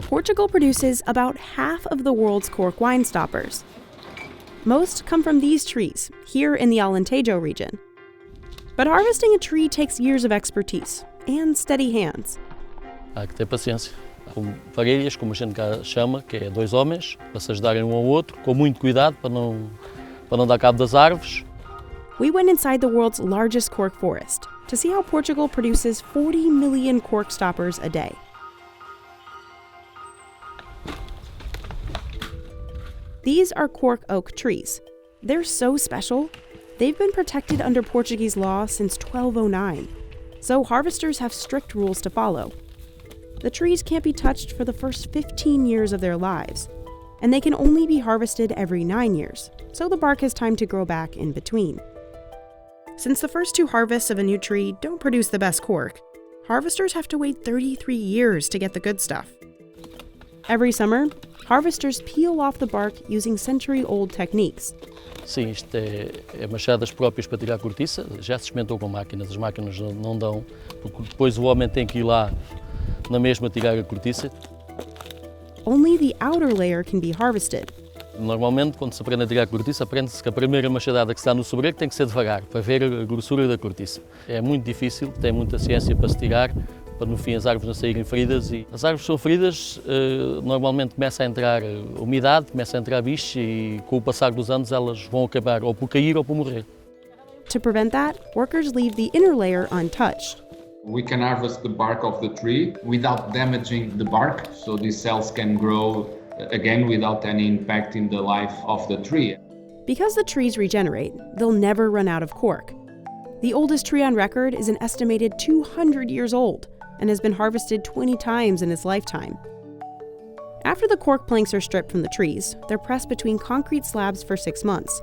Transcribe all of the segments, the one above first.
Portugal produces about half of the world's cork wine stoppers. Most come from these trees, here in the Alentejo region. But harvesting a tree takes years of expertise and steady hands. Há que ter paciência. Com varilhas, como a gente cá chama, que é dois homens, para se ajudarem um ao outro, com muito cuidado para não dar cabo das árvores. We went inside the world's largest cork forest to see how Portugal produces 40 million cork stoppers a day. These are cork oak trees. They're so special. They've been protected under Portuguese law since 1209, so harvesters have strict rules to follow. The trees can't be touched for the first 15 years of their lives, and they can only be harvested every 9 years, so the bark has time to grow back in between. Since the first two harvests of a new tree don't produce the best cork, harvesters have to wait 33 years to get the good stuff. Every summer, harvesters peel off the bark using century-old techniques. Sim, isto é machadas próprias para tirar a cortiça. Já se experimentou com máquinas, as máquinas não dão, porque depois o homem tem que ir lá na mesma tirar a cortiça. Only the outer layer can be harvested. Normalmente, quando se aprende a tirar a cortiça, aprende-se que a primeira machadada que está no sobreiro tem que ser devagar, para ver a grossura da cortiça. É muito difícil, tem muita ciência para se tirar, para no fim as árvores não saírem feridas. E as árvores são feridas, normalmente começa a entrar umidade, começa a entrar bicho e com o passar dos anos elas vão acabar ou por cair ou por morrer. To prevent that, workers leave the inner layer untouched. We can harvest the bark of the tree without damaging the bark, so these cells can grow again without any impact in the life of the tree. Because the trees regenerate, they'll never run out of cork. The oldest tree on record is an estimated 200 years old and has been harvested 20 times in its lifetime. After the cork planks are stripped from the trees, they're pressed between concrete slabs for 6 months.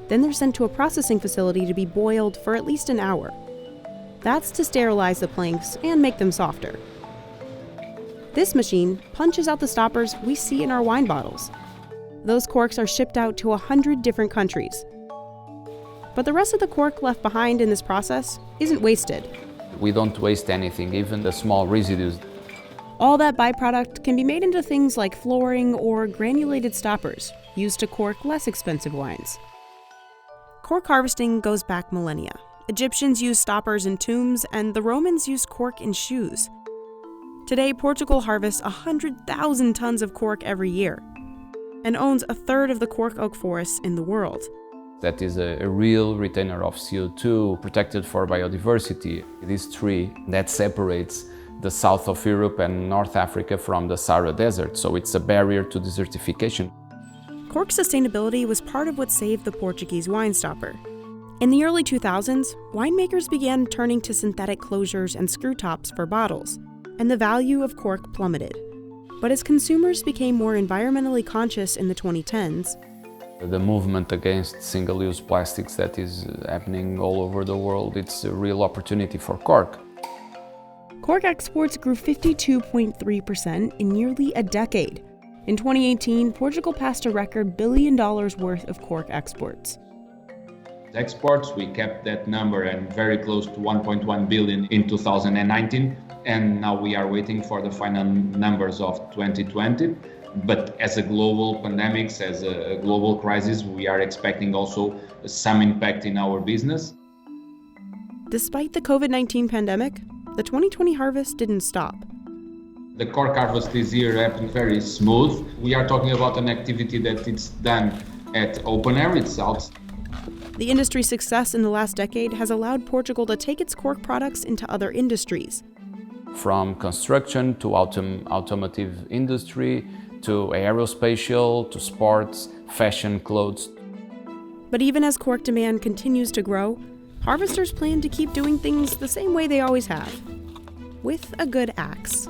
Then they're sent to a processing facility to be boiled for at least an hour. That's to sterilize the planks and make them softer. This machine punches out the stoppers we see in our wine bottles. Those corks are shipped out to 100 different countries. But the rest of the cork left behind in this process isn't wasted. We don't waste anything, even the small residues. All that byproduct can be made into things like flooring or granulated stoppers, used to cork less expensive wines. Cork harvesting goes back millennia. Egyptians used stoppers in tombs, and the Romans used cork in shoes. Today, Portugal harvests 100,000 tons of cork every year and owns a third of the cork oak forests in the world. That is a real retainer of CO2, protected for biodiversity. This tree that separates the south of Europe and North Africa from the Sahara Desert, so it's a barrier to desertification. Cork sustainability was part of what saved the Portuguese wine stopper. In the early 2000s, winemakers began turning to synthetic closures and screw tops for bottles, and the value of cork plummeted. But as consumers became more environmentally conscious in the 2010s, the movement against single-use plastics that is happening all over the world, it's a real opportunity for cork. Cork exports grew 52.3% in nearly a decade. In 2018, Portugal passed a record $1 billion worth of cork exports. Exports, we kept that number and very close to 1.1 billion in 2019, and now we are waiting for the final numbers of 2020. But as a global pandemic, as a global crisis, we are expecting also some impact in our business. Despite the COVID-19 pandemic, the 2020 harvest didn't stop. The cork harvest this year happened very smooth. We are talking about an activity that it's done at open air, it's out. The industry's success in the last decade has allowed Portugal to take its cork products into other industries. From construction to automotive industry, to aerospatial, to sports, fashion, clothes. But even as cork demand continues to grow, harvesters plan to keep doing things the same way they always have, with a good axe.